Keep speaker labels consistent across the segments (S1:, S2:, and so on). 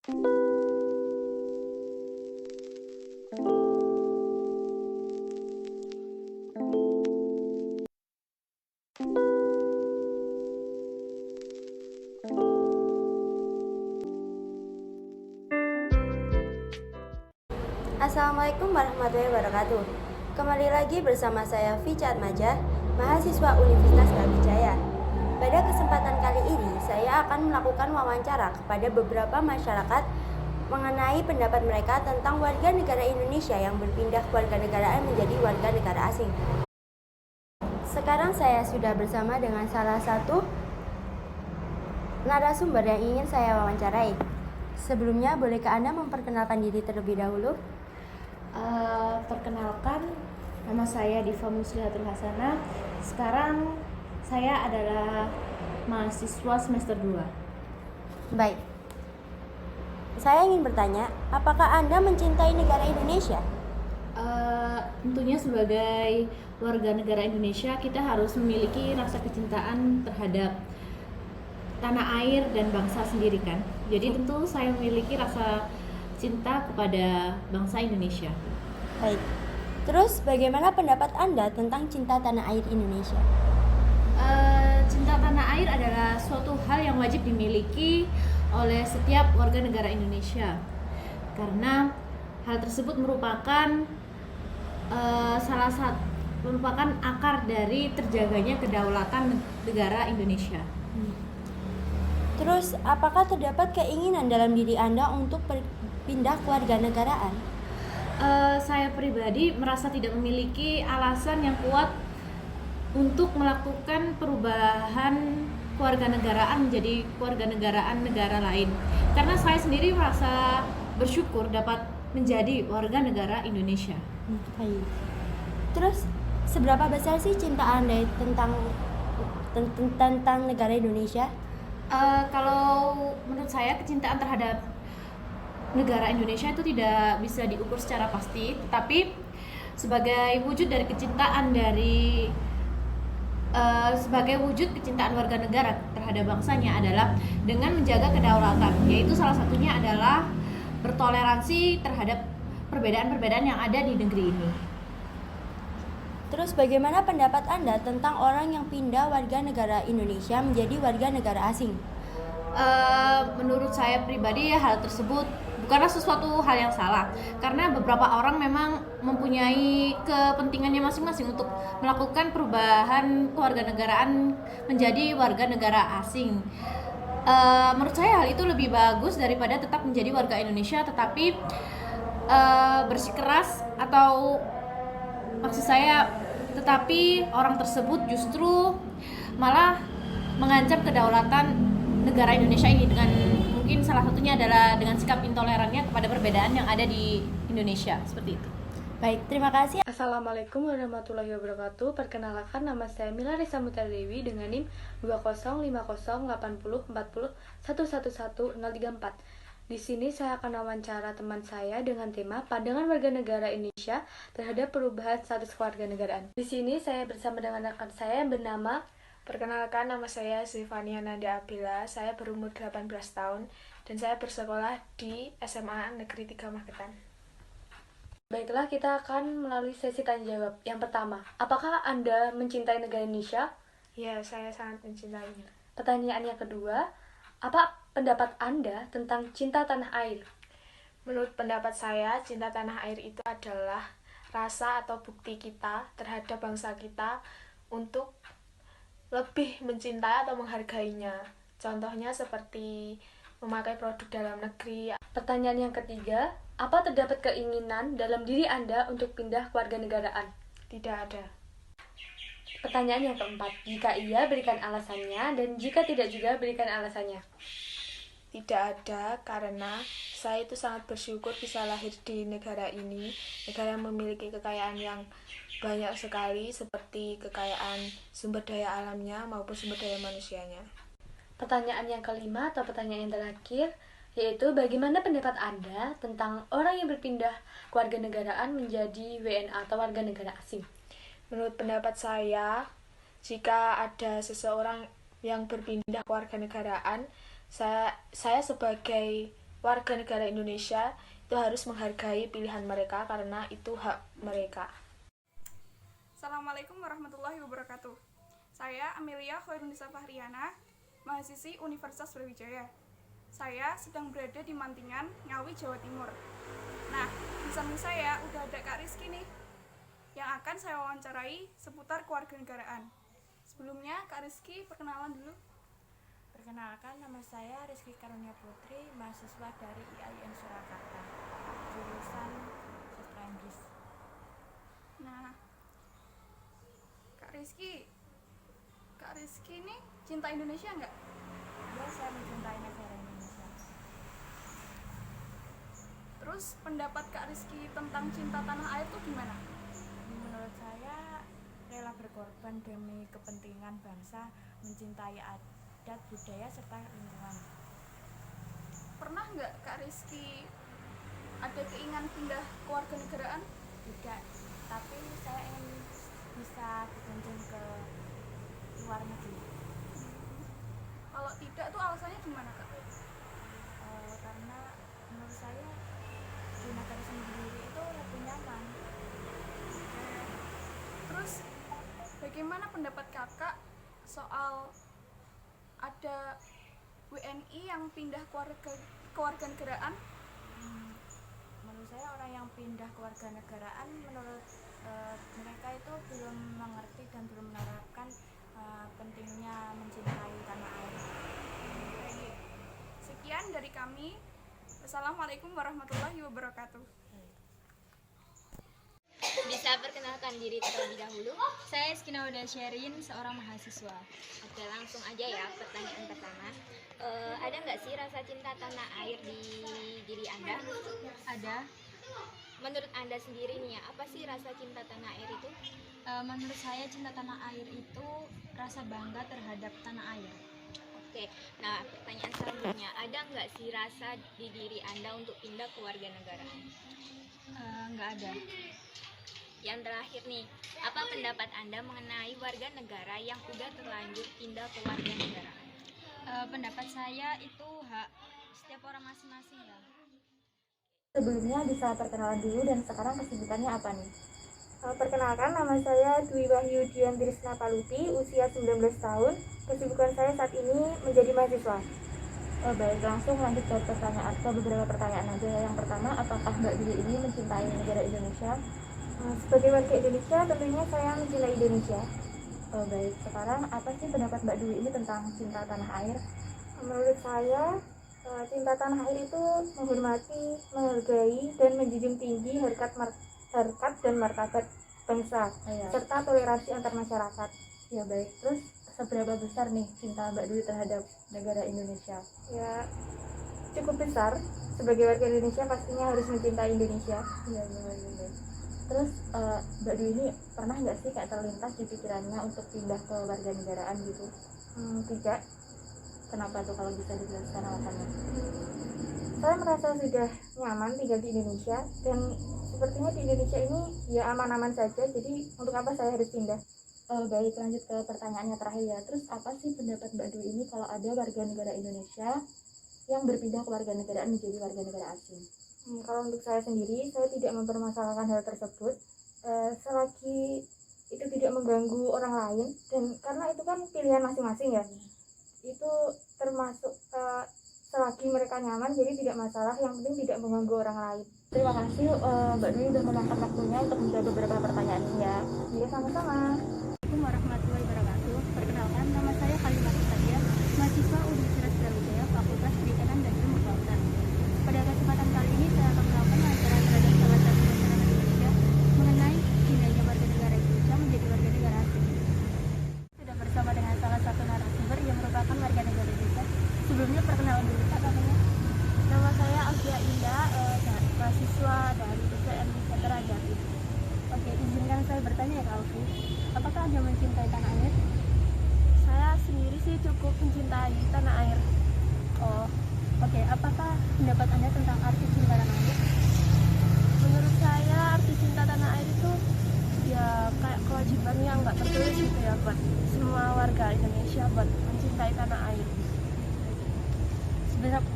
S1: Assalamualaikum warahmatullahi wabarakatuh. Kembali lagi bersama saya Fica Atmaja, mahasiswa Universitas Brawijaya. Pada kesempatan kali ini, saya akan melakukan wawancara kepada beberapa masyarakat mengenai pendapat mereka tentang warga negara Indonesia yang berpindah kewarganegaraan menjadi warga negara asing. Sekarang saya sudah bersama dengan salah satu narasumber yang ingin saya wawancarai. Sebelumnya, bolehkah Anda memperkenalkan diri terlebih dahulu?
S2: Perkenalkan, nama saya Diva Muslihatul Hasanah. Sekarang saya adalah mahasiswa semester 2.
S1: Baik. Saya ingin bertanya, apakah Anda mencintai negara Indonesia?
S2: Tentunya sebagai warga negara Indonesia, kita harus memiliki rasa kecintaan terhadap tanah air dan bangsa sendiri kan. Jadi tentu saya memiliki rasa cinta kepada bangsa Indonesia.
S1: Baik. Terus bagaimana pendapat Anda tentang cinta tanah air Indonesia?
S2: Cinta tanah air adalah suatu hal yang wajib dimiliki oleh setiap warga negara Indonesia, karena hal tersebut merupakan merupakan akar dari terjaganya kedaulatan negara Indonesia.
S1: Terus apakah terdapat keinginan dalam diri Anda untuk berpindah kewarganegaraan?
S2: Saya pribadi merasa tidak memiliki alasan yang kuat untuk melakukan perubahan kewarganegaraan menjadi kewarganegaraan negara lain, karena saya sendiri merasa bersyukur dapat menjadi warga negara Indonesia.
S1: Baik. Terus seberapa besar sih cinta Anda tentang negara Indonesia?
S2: Kalau menurut saya kecintaan terhadap negara Indonesia itu tidak bisa diukur secara pasti, tetapi sebagai wujud dari kecintaan sebagai wujud kecintaan warga negara terhadap bangsanya adalah dengan menjaga kedaulatan, yaitu salah satunya adalah bertoleransi terhadap perbedaan-perbedaan yang ada di negeri ini.
S1: Terus bagaimana pendapat Anda tentang orang yang pindah warga negara Indonesia menjadi warga negara asing?
S2: Menurut saya pribadi hal tersebut bukanlah sesuatu hal yang salah, karena beberapa orang memang mempunyai kepentingannya masing-masing untuk melakukan perubahan kewarganegaraan menjadi warga negara asing. Menurut saya hal itu lebih bagus daripada tetap menjadi warga Indonesia tetapi bersikeras, atau maksud saya tetapi orang tersebut justru malah mengancam kedaulatan negara Indonesia ini dengan mungkin salah satunya adalah dengan sikap intolerannya kepada perbedaan yang ada di Indonesia, seperti itu.
S1: Baik, terima kasih.
S3: Assalamualaikum warahmatullahi wabarakatuh. Perkenalkan, nama saya Mila Risa Mutadewi dengan NIM 205080401111034. Di sini saya akan wawancara teman saya dengan tema pandangan warga negara Indonesia terhadap perubahan status kewarganegaraan. Di sini saya bersama dengan rekan saya yang bernama.
S4: Perkenalkan, nama saya Zefania Nanda Abila, saya berumur 18 tahun dan saya bersekolah di SMA Negeri 3 Magetan.
S3: Baiklah, kita akan melalui sesi tanya jawab. Yang pertama, apakah Anda mencintai negara Indonesia?
S4: Ya, saya sangat mencintainya.
S3: Pertanyaan yang kedua, apa pendapat Anda tentang cinta tanah air?
S4: Menurut pendapat saya, cinta tanah air itu adalah rasa atau bukti kita terhadap bangsa kita untuk lebih mencintai atau menghargainya. Contohnya seperti memakai produk dalam negeri.
S3: Pertanyaan yang ketiga, apa terdapat keinginan dalam diri Anda untuk pindah kewarganegaraan?
S4: Tidak ada.
S3: Pertanyaan yang keempat, jika iya berikan alasannya, dan jika tidak juga berikan alasannya.
S4: Tidak ada, karena saya itu sangat bersyukur bisa lahir di negara ini, negara yang memiliki kekayaan yang banyak sekali, seperti kekayaan sumber daya alamnya maupun sumber daya manusianya.
S3: Pertanyaan yang kelima atau pertanyaan yang terakhir, yaitu bagaimana pendapat Anda tentang orang yang berpindah kewarganegaraan menjadi WNA atau warga negara asing?
S4: Menurut pendapat saya, jika ada seseorang yang berpindah kewarganegaraan, saya sebagai warga negara Indonesia itu harus menghargai pilihan mereka karena itu hak mereka.
S5: Assalamualaikum warahmatullahi wabarakatuh. Saya Amelia Khairunisa Fahriana, mahasiswi Universitas Brawijaya. Saya sedang berada di Mantingan, Ngawi, Jawa Timur. Nah, di samping saya udah ada Kak Rizky nih, yang akan saya wawancarai seputar kewarganegaraan. Sebelumnya, Kak Rizky perkenalan dulu.
S6: Perkenalkan, nama saya Rizky Karunia Putri, mahasiswa dari IAIN Surakarta, jurusan Sastra Inggris.
S5: Nah, Kak Rizky ini cinta Indonesia nggak?
S6: Ya, saya mencintai negara Indonesia.
S5: Terus pendapat Kak Rizky tentang cinta tanah air itu gimana?
S6: Menurut saya, rela berkorban demi kepentingan bangsa, mencintai adat, budaya, serta lingkungan.
S5: Pernah nggak Kak Rizky ada keinginan pindah kewarganegaraan?
S6: Tidak, tapi saya ingin bisa berkunjung ke luar negeri.
S5: Kalau tidak tuh alasannya gimana Kak?
S6: Karena menurut saya di negara sendiri itu lebih nyaman.
S5: Terus bagaimana pendapat kakak soal ada WNI yang pindah kewarganegaraan?
S6: Menurut saya orang yang pindah kewarganegaraan menurut mereka itu belum mengerti dan belum menerapkan pentingnya mencintai tanah air.
S5: Baik. Sekian dari kami. Wassalamualaikum warahmatullahi wabarakatuh.
S7: Bisa perkenalkan diri terlebih dahulu. Saya Skinauda Sherin, seorang mahasiswa. Oke, langsung aja ya pertanyaan pertama. Ada nggak sih rasa cinta tanah air di diri Anda?
S8: Ada.
S7: Menurut Anda sendiri nih ya, apa sih rasa cinta tanah air itu?
S8: Menurut saya cinta tanah air itu rasa bangga terhadap tanah air.
S7: Oke, nah pertanyaan selanjutnya, ada nggak sih rasa di diri Anda untuk pindah ke warganegaraan?
S8: Nggak ada.
S7: Yang terakhir nih, apa pendapat Anda mengenai warga negara yang udah terlanjur pindah ke warganegaraan?
S8: Pendapat saya itu hak setiap orang masing-masing ya.
S1: Sebelumnya bisa perkenalan dulu dan sekarang kesibukannya apa nih? Perkenalkan, nama saya Dwi Wahyu Dian Trisna Paluti, usia 19 tahun. Kesibukan saya saat ini menjadi mahasiswa. Baik, langsung lanjut ke beberapa pertanyaan aja. Yang pertama, apakah Mbak Dwi ini mencintai negara Indonesia? Sebagai warga Indonesia, tentunya saya mencintai Indonesia. Baik, sekarang apa sih pendapat Mbak Dwi ini tentang cinta tanah air? Menurut saya, cinta tanah air itu menghormati, menghargai, dan menjunjung tinggi harkat dan martabat bangsa, serta toleransi antar masyarakat. Ya baik, terus seberapa besar nih cinta Mbak Dwi terhadap negara Indonesia? Ya, cukup besar. Sebagai warga Indonesia pastinya harus mencintai Indonesia. Iya, baik. Terus Mbak Dwi ini pernah nggak sih kayak terlintas di pikirannya untuk pindah ke warganegaraan gitu? Tidak. Kenapa tuh kalau bisa dijelaskan alasannya? Saya merasa sudah nyaman tinggal di Indonesia dan sepertinya di Indonesia ini ya aman-aman saja, jadi untuk apa saya harus pindah? Baik, lanjut ke pertanyaannya terakhir ya. Terus apa sih pendapat Mbak Dwi ini kalau ada warga negara Indonesia yang berpindah ke warganegaraan menjadi warga negara asing? Kalau untuk saya sendiri, saya tidak mempermasalahkan hal tersebut selagi itu tidak mengganggu orang lain, dan karena itu kan pilihan masing-masing ya. Itu termasuk selagi mereka nyaman, jadi tidak masalah, yang penting tidak mengganggu orang lain. Terima kasih Mbak Dwi sudah meluangkan waktunya untuk menjawab beberapa pertanyaan ini ya. Ya, sama-sama.
S8: Assalamualaikum warahmatullahi wabarakatuh. Perkenalkan, nama saya Kalimat Sadia, mahasiswa Universitas Brawijaya, Fakultas Perikanan dan Ilmu Kelautan. Pada kesempatan kali ini saya akan melakukan wawancara terhadap salah satu masyarakat Indonesia mengenai pindahnya warga negara Indonesia menjadi warga negara asing. Sudah bersama dengan salah satu narasumber yang merupakan warga negara Indonesia. Sebelumnya perkenalan dulu Pak, namanya.
S3: Nama saya Agia Indah, mahasiswa dari UGM Veteran Jatim.
S8: Oke, izinkan saya bertanya ya Kak Alfi, apakah Anda mencintai tanah air?
S3: Saya sendiri sih cukup mencintai tanah air.
S8: Oh, oke. Apakah pendapat Anda tentang arti cinta tanah air?
S3: Menurut saya arti cinta tanah air itu ya kayak kewajiban yang nggak tertulis gitu ya buat semua warga Indonesia buat mencintai tanah air.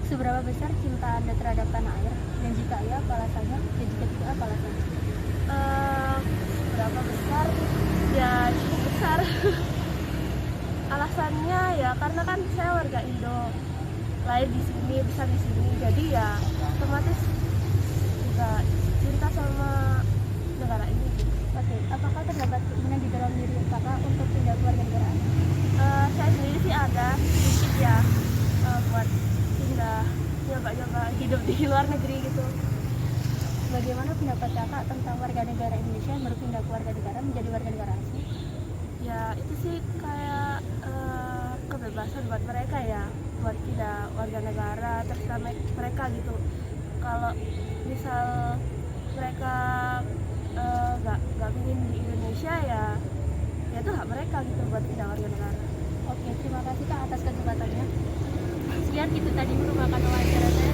S8: Seberapa besar cinta Anda terhadap tanah air? Dan jika iya, apa alasannya? Dan jika tidak, apa alasannya?
S3: Berapa besar? Ya cukup besar. Alasannya ya karena kan saya warga Indo, lahir di sini, besar di sini, jadi ya otomatis juga cinta sama negara ini.
S8: Oke, apakah terdapat keinginan di dalam diri kakak untuk pindah ke warga negaraan?
S3: Saya sendiri sih ada sedikit ya, buat pindah, nyoba-nyoba hidup di luar negeri gitu.
S8: Bagaimana pendapat kakak tentang warga negara Indonesia yang berpindah ke warga negara menjadi warga negara asing?
S3: Ya itu sih kayak kebebasan buat mereka ya, buat pindah warga negara terserah mereka gitu. Kalau misal mereka nggak ingin di Indonesia ya itu hak mereka gitu buat pindah warga negara.
S8: Oke, terima kasih kak atas kesempatannya. Sekian, itu tadi merupakan wawancara saya